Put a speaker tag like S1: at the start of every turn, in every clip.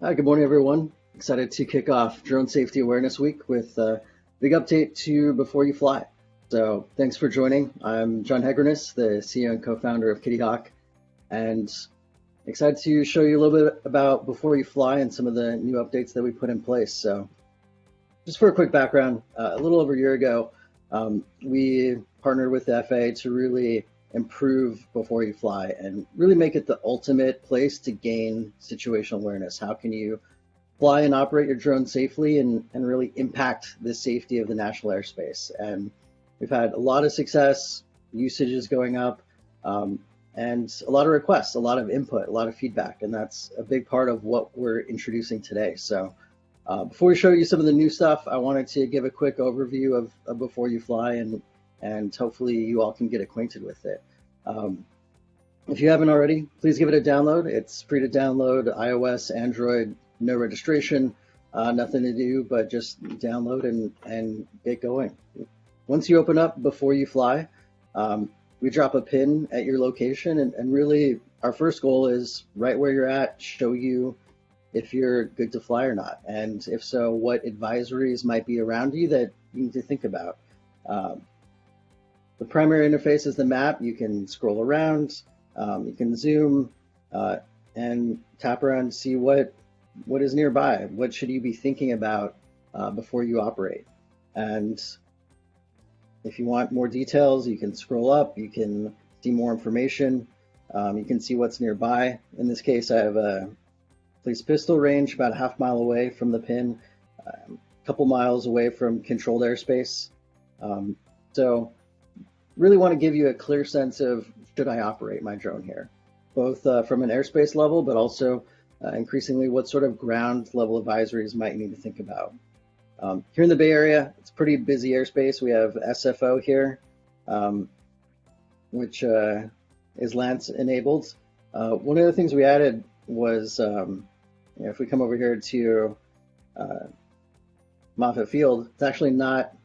S1: Hi, good morning, everyone. Excited to kick off Drone Safety Awareness Week with a big update to Before You Fly. So thanks for joining. I'm Jon Hegranes, the CEO and co-founder of Kitty Hawk, and excited to show you a little bit about Before You Fly and some of the new updates that we put in place. So just for a quick background, a little over a year ago, we partnered with the FAA to really improve Before You Fly and really make it the ultimate place to gain situational awareness. How can you fly and operate your drone safely and really impact the safety of the national airspace? And we've had a lot of success, usage is going up, and a lot of requests, a lot of input, a lot of feedback, and that's a big part of what we're introducing today. So before we show you some of the new stuff, I wanted to give a quick overview of Before You Fly, and hopefully you all can get acquainted with it. If you haven't already, please give it a download. It's free to download, iOS, Android, no registration, nothing to do but just download and get going. Once you open up Before You Fly, we drop a pin at your location, and really our first goal is right where you're at, show you if you're good to fly or not, and if so, what advisories might be around you that you need to think about. The primary interface is the map. You can scroll around, you can zoom, and tap around to see what is nearby. What should you be thinking about before you operate? And if you want more details, you can scroll up, you can see more information, you can see what's nearby. In this case, I have a police pistol range about a half mile away from the pin, a couple miles away from controlled airspace. So really want to give you a clear sense of, should I operate my drone here? Both from an airspace level, but also increasingly what sort of ground level advisories might need to think about. Here in the Bay Area, it's pretty busy airspace. We have SFO here, which is LANC enabled. One of the things we added was, if we come over here to Moffett Field, it's actually not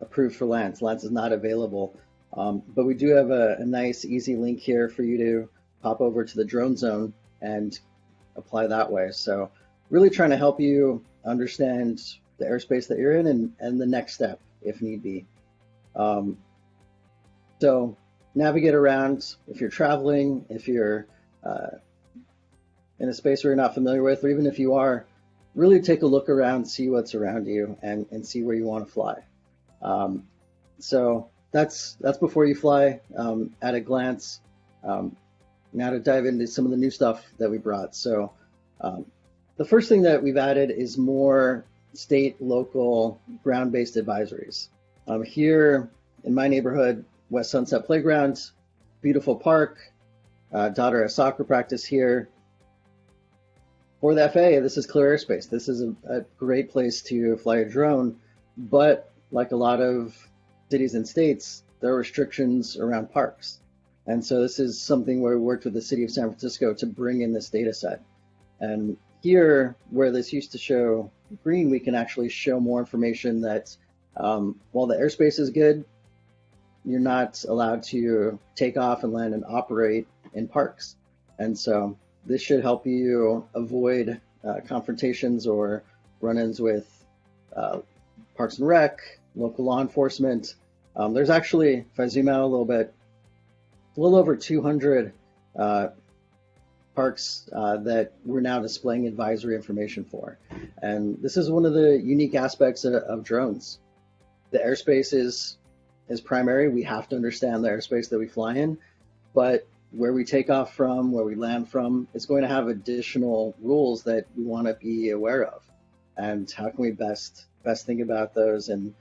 S1: approved for LANC. LANC is not available, but we do have a nice, easy link here for you to pop over to the drone zone and apply that way. So really trying to help you understand the airspace that you're in and the next step if need be. So navigate around if you're traveling, if you're in a space where you're not familiar with, or even if you are, really take a look around, see what's around you, and see where you want to fly. So that's Before You Fly at a glance. Now to dive into some of the new stuff that we brought. So the first thing that we've added is more state, local, ground-based advisories. Here in my neighborhood, West Sunset Playground, beautiful park, daughter has soccer practice here. For the FAA, this is clear airspace. This is a great place to fly a drone, but like a lot of cities and states, there are restrictions around parks. And so this is something where we worked with the city of San Francisco to bring in this data set. And here, where this used to show green, we can actually show more information that while the airspace is good, you're not allowed to take off and land and operate in parks. And so this should help you avoid confrontations or run-ins with Parks and Rec, local law enforcement. There's actually, if I zoom out a little bit, a little over 200 parks that we're now displaying advisory information for. And this is one of the unique aspects of drones. The airspace is primary. We have to understand the airspace that we fly in, but where we take off from, where we land from, it's going to have additional rules that we want to be aware of. And how can we best think about those? And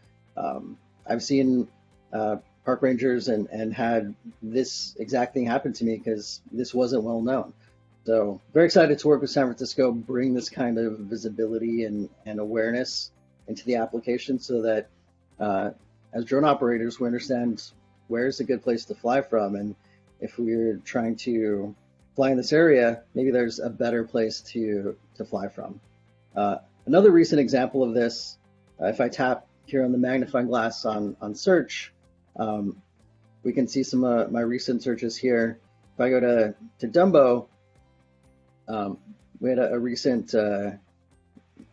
S1: I've seen park rangers and had this exact thing happen to me because this wasn't well known. So very excited to work with San Francisco, bring this kind of visibility and awareness into the application so that as drone operators, we understand where's a good place to fly from. And if we're trying to fly in this area, maybe there's a better place to fly from. Another recent example of this, if I tap here on the magnifying glass on search, we can see some of my recent searches here. If I go to Dumbo, we had a recent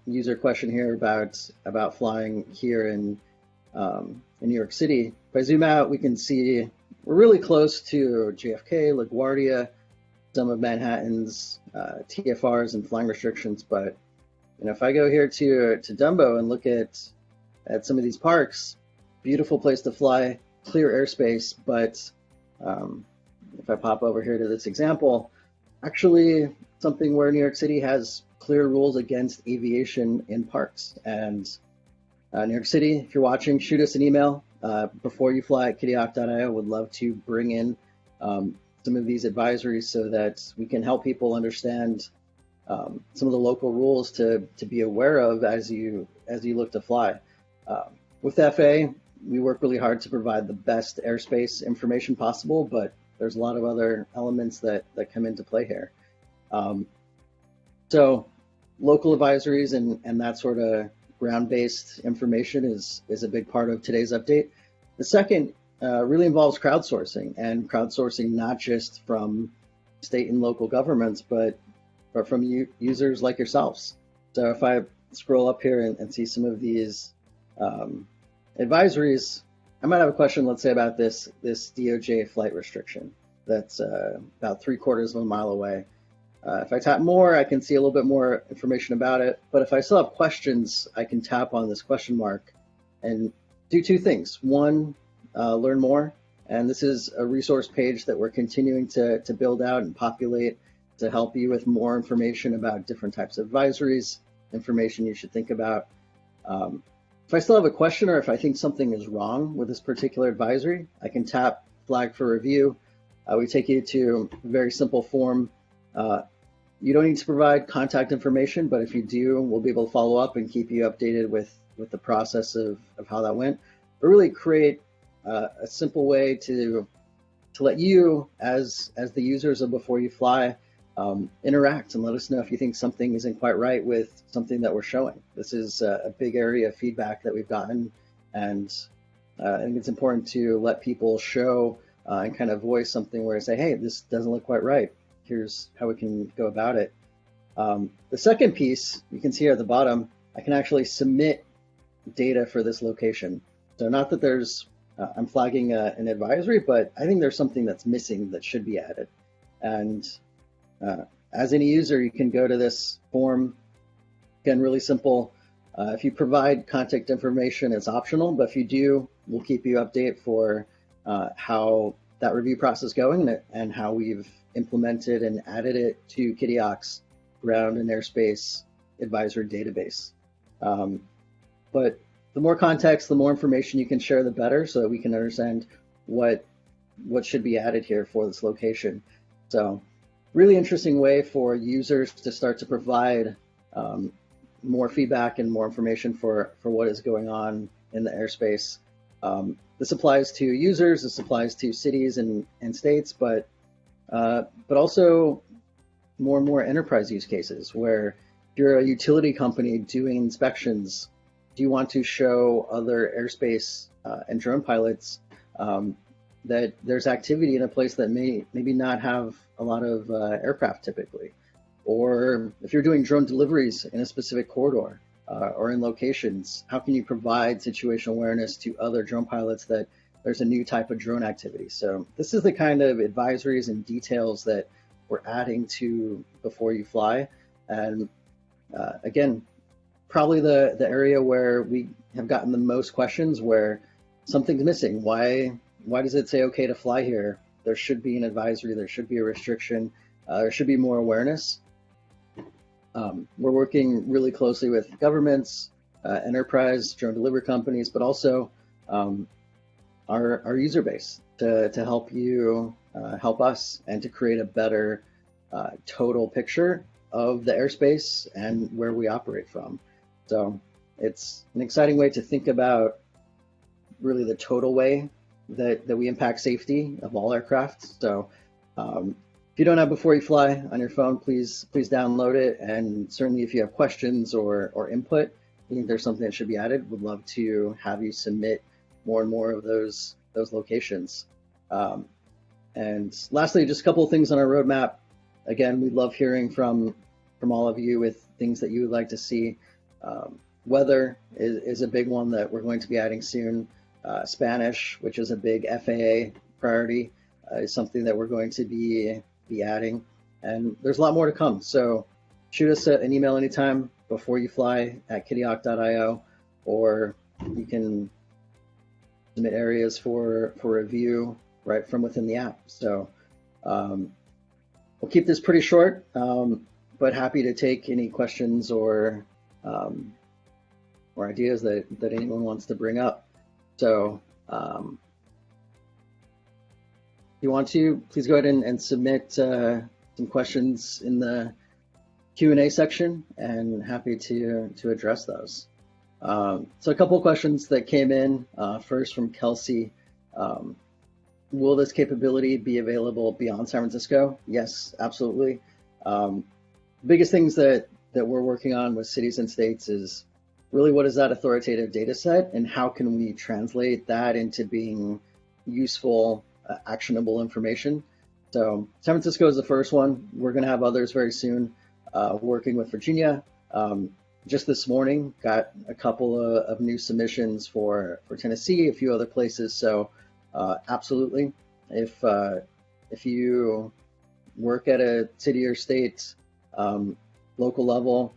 S1: user question here about flying here in New York City. If I zoom out, we can see we're really close to JFK, LaGuardia, some of Manhattan's TFRs and flying restrictions. But if I go here to Dumbo and look at some of these parks, beautiful place to fly, clear airspace. But if I pop over here to this example, actually something where New York City has clear rules against aviation in parks. And New York City, if you're watching, shoot us an email before you fly at kittyhawk.io. Would love to bring in some of these advisories so that we can help people understand some of the local rules to be aware of as you look to fly. With the FAA, we work really hard to provide the best airspace information possible, but there's a lot of other elements that come into play here. So local advisories and that sort of ground-based information is a big part of today's update. The second really involves crowdsourcing, and crowdsourcing not just from state and local governments, but from users like yourselves. So if I scroll up here and see some of these advisories, I might have a question, let's say, about this DOJ flight restriction that's about 3/4 of a mile away. If I tap more, I can see a little bit more information about it. But if I still have questions, I can tap on this question mark and do two things. One, learn more. And this is a resource page that we're continuing to build out and populate to help you with more information about different types of advisories, information you should think about. If I still have a question or if I think something is wrong with this particular advisory, I can tap flag for review. We take you to a very simple form. You don't need to provide contact information, but if you do, we'll be able to follow up and keep you updated with the process of how that went. But really create a simple way to let you, as the users of Before You Fly, interact and let us know if you think something isn't quite right with something that we're showing. This is a big area of feedback that we've gotten, and I think it's important to let people show and kind of voice something where I say, hey, this doesn't look quite right. Here's how we can go about it. The second piece, you can see here at the bottom, I can actually submit data for this location. So not that there's, I'm flagging an advisory, but I think there's something that's missing that should be added. And as any user, you can go to this form. Again, really simple. If you provide contact information, it's optional, but if you do, we'll keep you updated for how that review process is going and how we've implemented and added it to Kitty Hawk's ground and airspace advisory database. But the more context, the more information you can share, the better, so that we can understand what should be added here for this location. So really interesting way for users to start to provide more feedback and more information for what is going on in the airspace. This applies to users, this applies to cities and states, but also more and more enterprise use cases where if you're a utility company doing inspections, do you want to show other airspace and drone pilots that there's activity in a place that maybe not have a lot of aircraft typically? Or if you're doing drone deliveries in a specific corridor or in locations, how can you provide situational awareness to other drone pilots that there's a new type of drone activity? So this is the kind of advisories and details that we're adding to Before You Fly. And again, probably the area where we have gotten the most questions where something's missing. Why does it say okay to fly here? There should be an advisory, there should be a restriction, there should be more awareness. We're working really closely with governments, enterprise, drone delivery companies, but also our user base to help you, help us, and to create a better total picture of the airspace and where we operate from. So it's an exciting way to think about really the total way that we impact safety of all aircraft. So if you don't have Before You Fly on your phone, please download it. And certainly if you have questions or input, you think there's something that should be added, would love to have you submit more and more of those locations. And lastly, just a couple of things on our roadmap. Again, we love hearing from from all of you with things that you would like to see. Weather is a big one that we're going to be adding soon. Spanish, which is a big FAA priority, is something that we're going to be adding. And there's a lot more to come. So shoot us an email anytime, beforeyouFly@kittyhawk.io, or you can submit areas for review right from within the app. So we'll keep this pretty short, but happy to take any questions or ideas that anyone wants to bring up. So if you want to, please go ahead and submit some questions in the Q&A section, and happy to address those. So a couple of questions that came in, first from Kelsey. Will this capability be available beyond San Francisco? Yes, absolutely. Biggest things that we're working on with cities and states is really what is that authoritative data set, and how can we translate that into being useful, actionable information. So San Francisco is the first one. We're going to have others very soon, working with Virginia. Just this morning, got a couple of new submissions for Tennessee, a few other places. So absolutely, if you work at a city or state local level,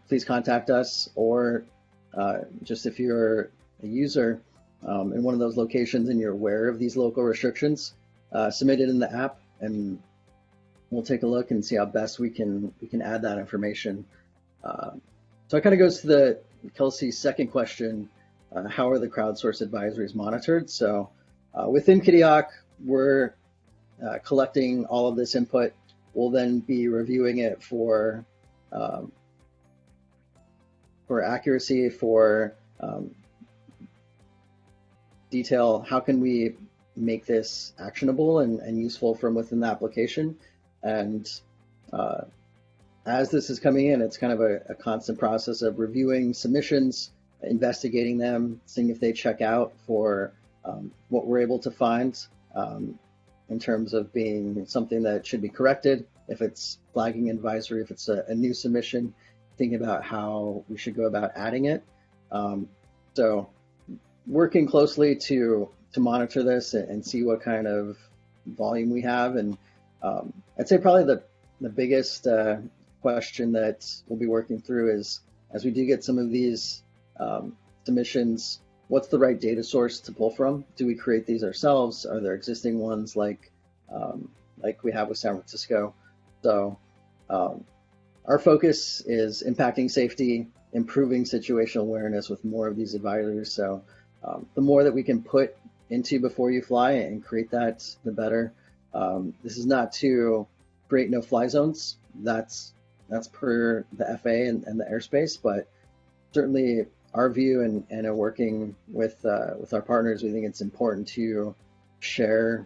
S1: please contact us, or just if you're a user in one of those locations and you're aware of these local restrictions, submit it in the app, and we'll take a look and see how best we can add that information. So it kind of goes to Kelsey's second question, how are the crowdsourced advisories monitored? So within Kitty Hawk, we're collecting all of this input. We'll then be reviewing it for accuracy, for detail. How can we make this actionable and useful from within the application? And as this is coming in, it's kind of a constant process of reviewing submissions, investigating them, seeing if they check out for what we're able to find in terms of being something that should be corrected. If it's flagging advisory, if it's a new submission, thinking about how we should go about adding it. So working closely to monitor this and see what kind of volume we have. And I'd say probably the biggest question that we'll be working through is, as we do get some of these submissions, what's the right data source to pull from? Do we create these ourselves? Are there existing ones like we have with San Francisco? So our focus is impacting safety, improving situational awareness with more of these advisors. So the more that we can put into Before You Fly and create that, the better. This is not to create no-fly zones. That's per the FAA and the airspace, but certainly our view and working with our partners, we think it's important to share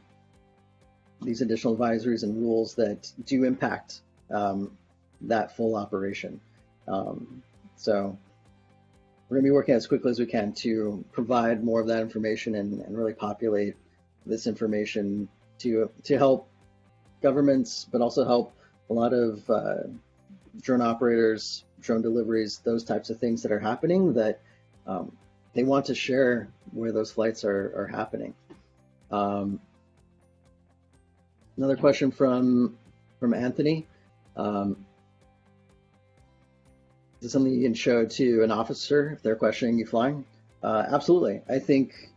S1: these additional advisories and rules that do impact that full operation. So we're going to be working as quickly as we can to provide more of that information and really populate this information to help governments, but also help a lot of drone operators, drone deliveries, those types of things that are happening that they want to share where those flights are happening. Another question from Anthony. Is this something you can show to an officer if they're questioning you flying? Absolutely. I think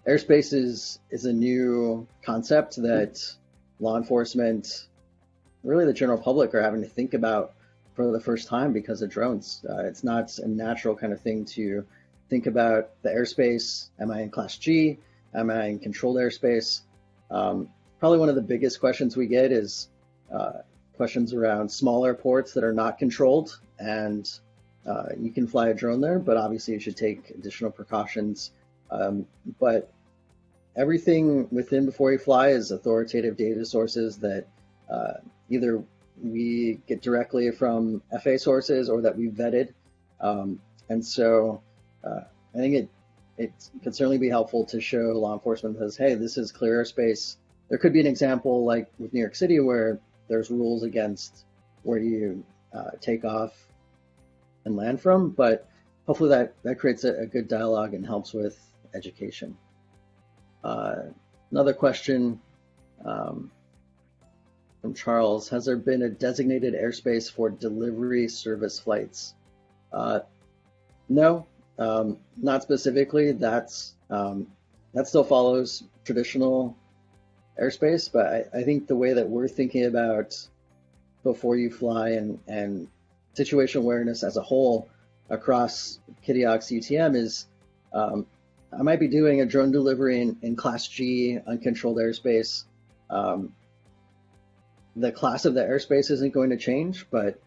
S1: airspace is a new concept that law enforcement, really the general public, are having to think about for the first time because of drones. It's not a natural kind of thing to think about the airspace. Am I in Class G? Am I in controlled airspace? Probably one of the biggest questions we get is questions around small airports that are not controlled, and you can fly a drone there, but obviously you should take additional precautions. But everything within Before You Fly is authoritative data sources that either we get directly from FAA sources or that we vetted. And so I think it could certainly be helpful to show law enforcement that says, hey, this is clear airspace. There could be an example like with New York City where there's rules against where you take off and land from, but hopefully that creates a good dialogue and helps with education. Another question from Charles: has there been a designated airspace for delivery service flights? No, not specifically. That still follows traditional airspace, but I think the way that we're thinking about before you fly and situation awareness as a whole across Kitty Hawk's UTM is I might be doing a drone delivery in Class G uncontrolled airspace. The class of the airspace isn't going to change, but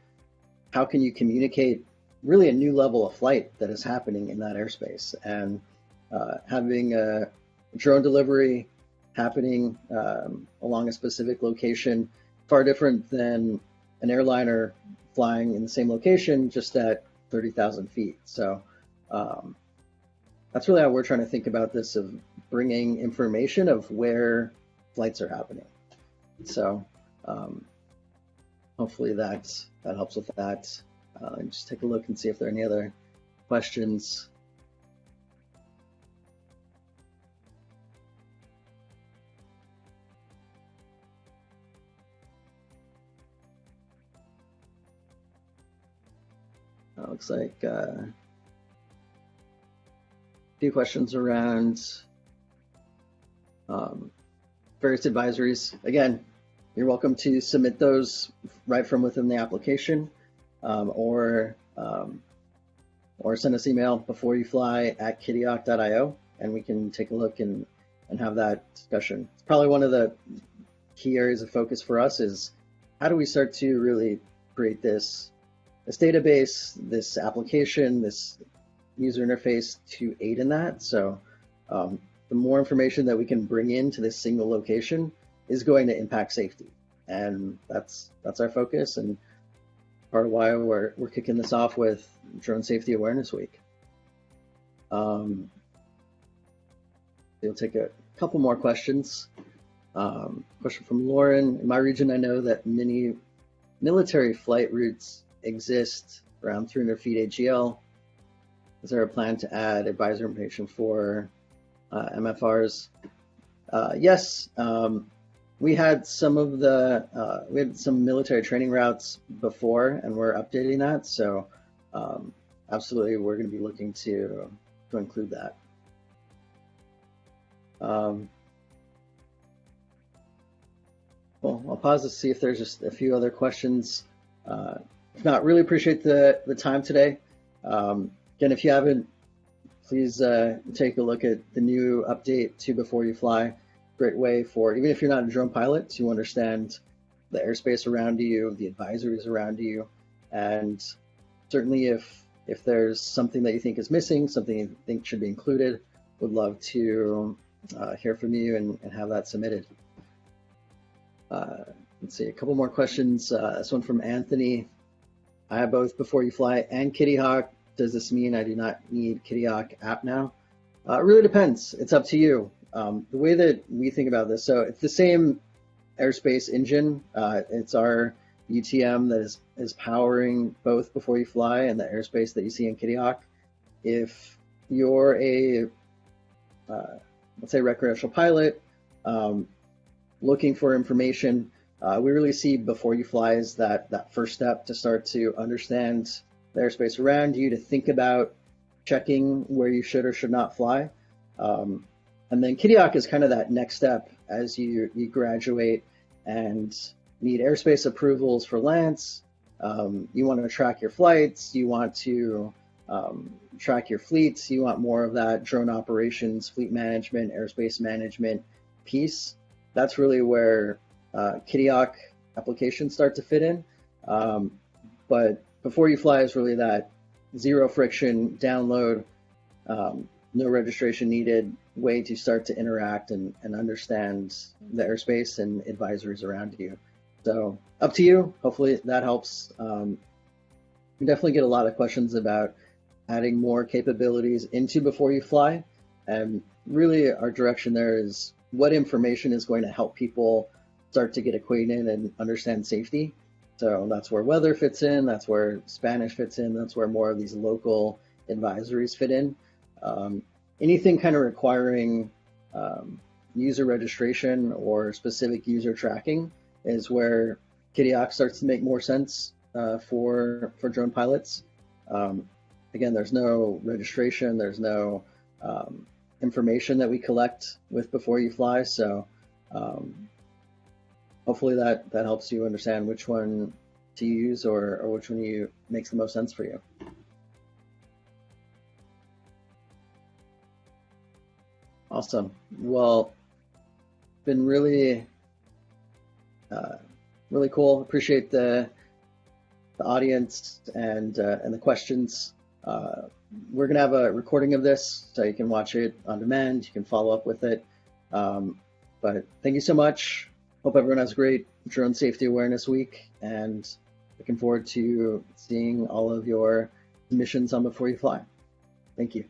S1: how can you communicate really a new level of flight that is happening in that airspace? And having a drone delivery happening along a specific location, far different than an airliner flying in the same location just at 30,000 feet. So that's really how we're trying to think about this, of bringing information of where flights are happening. So hopefully that helps with that. Just take a look and see if there are any other questions. Looks like a few questions around various advisories. Again, you're welcome to submit those right from within the application, or send us email beforeyoufly@kittyhawk.io, and we can take a look and have that discussion. It's probably one of the key areas of focus for us is how do we start to really create this database, this application, this user interface to aid in that. So the more information that we can bring into this single location is going to impact safety, and that's our focus, and part of why we're kicking this off with Drone Safety Awareness Week. We'll take a couple more questions. Question from Lauren: in my region, I know that many military flight routes exist around 300 feet AGL. Is there a plan to add advisor information for MFRs? Yes, we had some military training routes before, and we're updating that. So absolutely, we're going to be looking to include that. Well, I'll pause to see if there's just a few other questions. If not, really appreciate the time today. Again, if you haven't, please take a look at the new update to Before You Fly. Great way for, even if you're not a drone pilot, to understand the airspace around you, the advisories around you, and certainly if there's something that you think is missing, something you think should be included, would love to hear from you and have that submitted. Let's see, a couple more questions. This one from Anthony: I have both Before You Fly and Kitty Hawk. Does this mean I do not need Kitty Hawk app now? It really depends. It's up to you. The way that we think about this, so it's the same airspace engine. It's our UTM that is powering both Before You Fly and the airspace that you see in Kitty Hawk. If you're a, let's say, recreational pilot looking for information, we really see Before You Fly as that first step to start to understand the airspace around you, to think about checking where you should or should not fly. And then Kitty Hawk is kind of that next step as you graduate and need airspace approvals for LANCE. You want to track your flights, you want to track your fleets, you want more of that drone operations, fleet management, airspace management piece. That's really where Kitty Hawk applications start to fit in. But Before You Fly is really that zero friction download, no registration needed way to start to interact and understand the airspace and advisories around you. So up to you. Hopefully that helps. We definitely get a lot of questions about adding more capabilities into Before You Fly. And really our direction there is what information is going to help people start to get acquainted and understand safety. So that's where weather fits in, that's where Spanish fits in, that's where more of these local advisories fit in. Anything kind of requiring user registration or specific user tracking is where Kitty Hawk starts to make more sense for drone pilots. Again, there's no registration, there's no information that we collect with Before You Fly, so hopefully that helps you understand which one to use or which one makes the most sense for you. Awesome. Well, been really really cool. Appreciate the audience and the questions. We're gonna have a recording of this, so you can watch it on demand. You can follow up with it. But thank you so much. Hope everyone has a great Drone Safety Awareness Week, and looking forward to seeing all of your submissions on Before You Fly. Thank you.